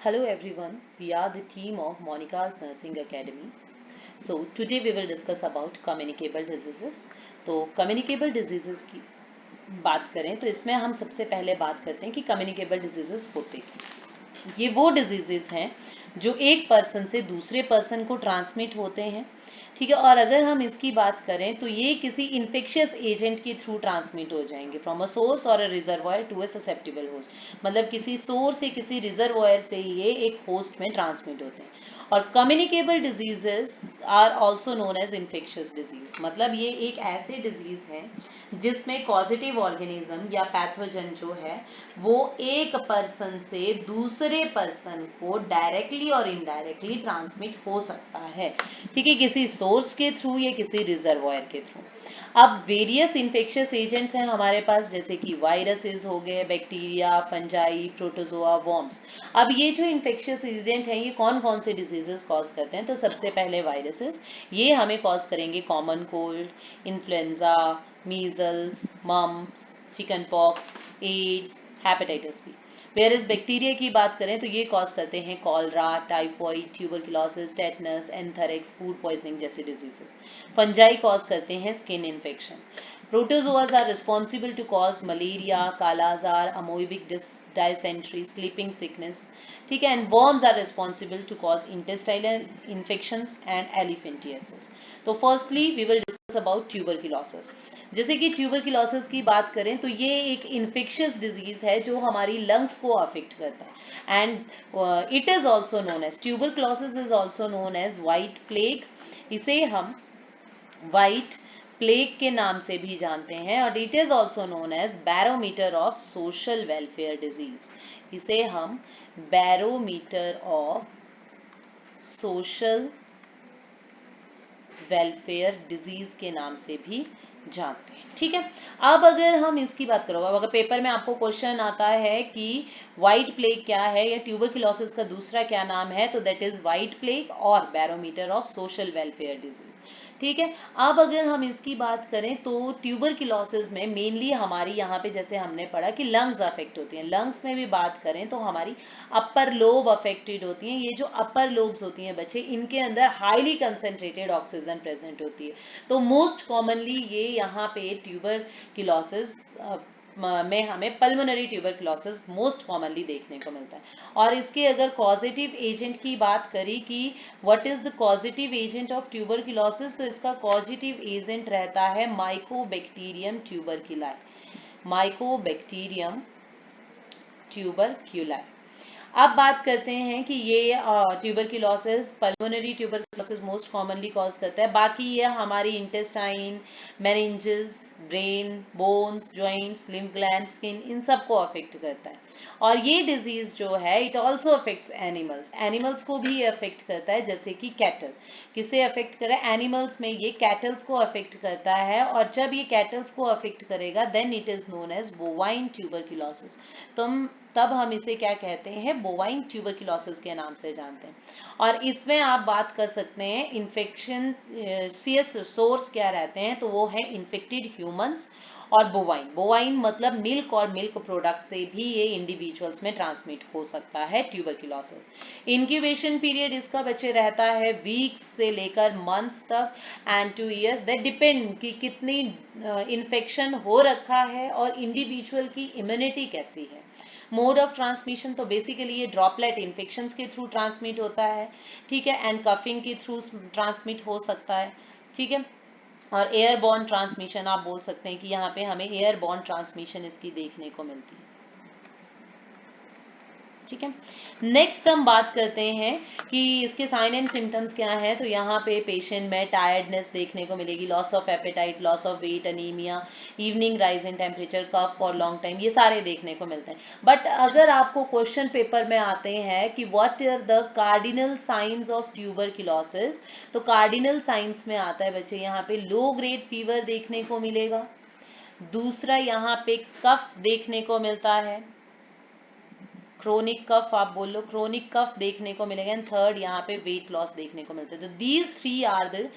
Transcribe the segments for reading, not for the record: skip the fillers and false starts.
Hello everyone, we are the team of Monica's Nursing Academy. So today we will discuss about communicable diseases. तो communicable diseases की बात करें तो इसमें हम सबसे पहले बात करते हैं कि communicable diseases होते क्या। ये वो डिजीजेस हैं जो एक पर्सन से दूसरे पर्सन को ट्रांसमिट होते हैं, ठीक है। और अगर हम इसकी बात करें तो ये किसी इन्फेक्शियस एजेंट के थ्रू ट्रांसमिट हो जाएंगे फ्रॉम अ सोर्स और a reservoir to a susceptible host. मतलब किसी सोर्स या किसी रिजर्वायर से ये एक होस्ट में ट्रांसमिट होते हैं। और communicable diseases are also known as infectious disease. मतलब ये एक ऐसे डिजीज है जिसमें पॉजिटिव ऑर्गेनिज्म या पैथोजन जो है वो एक पर्सन से दूसरे पर्सन को डायरेक्टली और इनडायरेक्टली ट्रांसमिट हो सकता है, ठीक है, किसी सोर्स के थ्रू या किसी रिजर्वायर के थ्रू। अब वेरियस इन्फेक्शियस एजेंट्स हैं हमारे पास, जैसे कि वायरसेस हो गए, बैक्टीरिया, फंजाई, प्रोटोजोआ, वॉर्म्स। अब ये जो इन्फेक्शियस एजेंट हैं ये कौन कौन से डिजीजेस कॉज करते हैं? तो सबसे पहले वायरसेस, ये हमें कॉज करेंगे common cold, influenza, measles, mumps, chicken pox, AIDS, hepatitis B. Where is bacteria की बात करें तो ये कॉज करते हैं cholera, typhoid, tuberculosis, tetanus, anthrax, food poisoning जैसे डिजीजेस। फंजाई कॉज करते हैं skin infection. Protozoas are responsible to cause malaria, kala-azar, amoebic dysentery, sleeping sickness, ठीक है। And worms are responsible to cause intestinal infections and elephantiasis। तो firstly we will discuss about tuberculosis. जैसे कि tuberculosis की बात करें तो ये एक इन्फेक्शियस डिजीज है जो हमारी लंग्स को अफेक्ट करता है। And it is also known as tuberculosis is also known as white plague. इसे हम वाइट प्लेग के नाम से भी जानते हैं। और it is also known as barometer of social welfare disease. इसे हम barometer of social welfare disease के नाम से भी जानते हैं, ठीक है। अब अगर हम इसकी बात करो, अगर पेपर में आपको क्वेश्चन आता है कि व्हाइट प्लेग क्या है या ट्यूबरकुलोसिस का दूसरा क्या नाम है, तो दैट इज व्हाइट प्लेग और barometer of social welfare disease, ठीक है। अब अगर हम इसकी बात करें तो ट्यूबरकुलोसिस में मेनली हमारी यहाँ पे जैसे हमने पढ़ा कि लंग्स अफेक्ट होती हैं। लंग्स में भी बात करें तो हमारी अपर लोब अफेक्टेड होती हैं। ये जो अपर लोब्स होती हैं बच्चे, इनके अंदर हाईली कंसेंट्रेटेड ऑक्सीजन प्रेजेंट होती है। तो मोस्ट कॉमनली ये यहाँ पे ट्यूबरकुलोसिस में हमें पल्मोनरी ट्यूबरकुलोसिस मोस्ट कॉमनली देखने को मिलता है। और इसके अगर कॉजेटिव एजेंट की बात करी कि what is the causative agent of tuberculosis, तो इसका कॉजेटिव एजेंट रहता है माइकोबैक्टीरियम ट्यूबरकुलाई। Mycobacterium tuberculi. अब बात करते हैं कि ये tuberculosis, pulmonary tuberculosis most commonly cause करता है। बाकी ये हमारी intestine, meninges, brain, bones, joints, lymph gland, skin, इन सबको अफेक्ट करता है। और ये डिजीज जो है it also affects animals. Animals को भी ये अफेक्ट करता है, जैसे कि कैटल। किसे अफेक्ट करे? एनिमल्स में ये कैटल्स को अफेक्ट करता है। और जब ये कैटल्स को अफेक्ट करेगा then it is known as bovine tuberculosis. तब हम इसे क्या कहते हैं? बोवाइन ट्यूबरकुलोसिस के नाम से जानते हैं। और इसमें आप बात कर सकते हैं इन्फेक्शन सोर्स क्या रहते हैं, तो वो है इन्फेक्टेड ह्यूमंस और बोवाइन। बोवाइन मतलब मिल्क और मिल्क प्रोडक्ट से भी ये इंडिविजुअल्स में ट्रांसमिट हो सकता है ट्यूबरकुलोसिस। इंक्यूबेशन पीरियड इसका बच्चे रहता है वीक्स से लेकर मंथ्स तक एंड 2 years। दैट डिपेंड कि कितनी इन्फेक्शन हो रखा है और इंडिविजुअल की इम्यूनिटी कैसी है। मोड ऑफ ट्रांसमिशन तो बेसिकली ये ड्रॉपलेट इन्फेक्शन के थ्रू ट्रांसमिट होता है, ठीक है। एंड कफिंग के थ्रू ट्रांसमिट हो सकता है, ठीक है। और एयरबॉर्न ट्रांसमिशन आप बोल सकते हैं कि यहाँ पे हमें एयरबॉर्न ट्रांसमिशन इसकी देखने को मिलती है, ठीक है। नेक्स्ट हम बात करते हैं कि इसके साइन एंड सिम्टम्स क्या है। तो यहाँ पे पेशेंट में टायर्डनेस देखने को मिलेगी, loss of appetite, loss of weight, anaemia, evening rise in temperature, cough for long time, ये सारे देखने को मिलते हैं। बट अगर आपको क्वेश्चन पेपर में आते हैं कि what are the cardinal science of tuberculosis, तो कार्डिनल साइंस में आता है बच्चे यहाँ पे लो ग्रेड फीवर देखने को मिलेगा। दूसरा यहाँ पे कफ देखने को मिलता है, क्रोनिक कफ आप बोल लो, क्रोनिक कफ देखने को मिलेगा। एंड थर्ड यहाँ पे वेट लॉस देखने को मिलता है। तो these three are the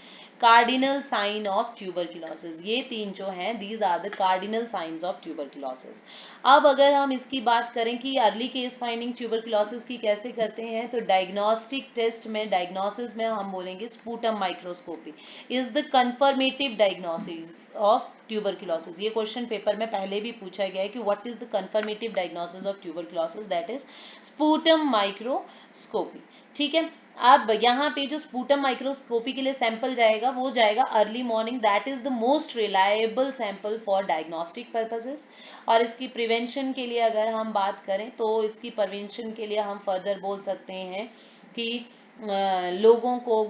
cardinal sign of tuberculosis. ये 3 जो हैं these are the cardinal science of tuberculosis. अब अगर हम इसकी बात करें कि अर्ली केस फाइंडिंग ट्यूबरक्लोसिस की कैसे करते हैं, तो डायग्नोस्टिक टेस्ट में, डायग्नोसिस में हम बोलेंगे sputum microscopy is the confirmative diagnosis of tuberculosis. ये क्वेश्चन पेपर में पहले भी पूछा गया है कि what is the confirmative diagnosis of tuberculosis, that is sputum microscopy. ठीक है, अब यहाँ पे जो स्पूटम माइक्रोस्कोपी के लिए सैंपल जाएगा वो जाएगा early morning, that is the most reliable sample for diagnostic purposes. और इसकी प्रिवेंशन के लिए अगर हम बात करें तो इसकी प्रिवेंशन के लिए हम फर्दर बोल सकते हैं कि लोगों को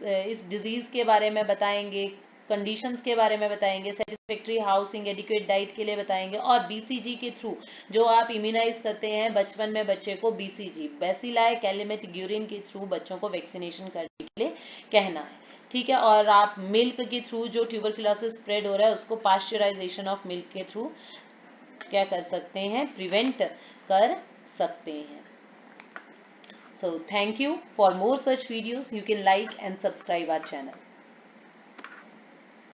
इस डिजीज के बारे में बताएंगे, कंडीशंस के बारे में बताएंगे, सेटिस्फैक्ट्री हाउसिंग, एडिक्वेट डाइट के लिए बताएंगे, और बीसीजी के थ्रू जो आप इम्यूनाइज करते हैं बचपन में बच्चे को, बीसीजी बेसिलाई कैलिमेट ग्यूरिन के थ्रू बच्चों को वैक्सीनेशन करने के लिए कहना है। ठीक है, और आप मिल्क के थ्रू जो ट्यूबरक्लोसिस स्प्रेड हो रहा है उसको पास्चराइजेशन ऑफ मिल्क के थ्रू क्या कर सकते हैं, प्रिवेंट कर सकते हैं। So thank you. For more such videos, you can like and subscribe our channel.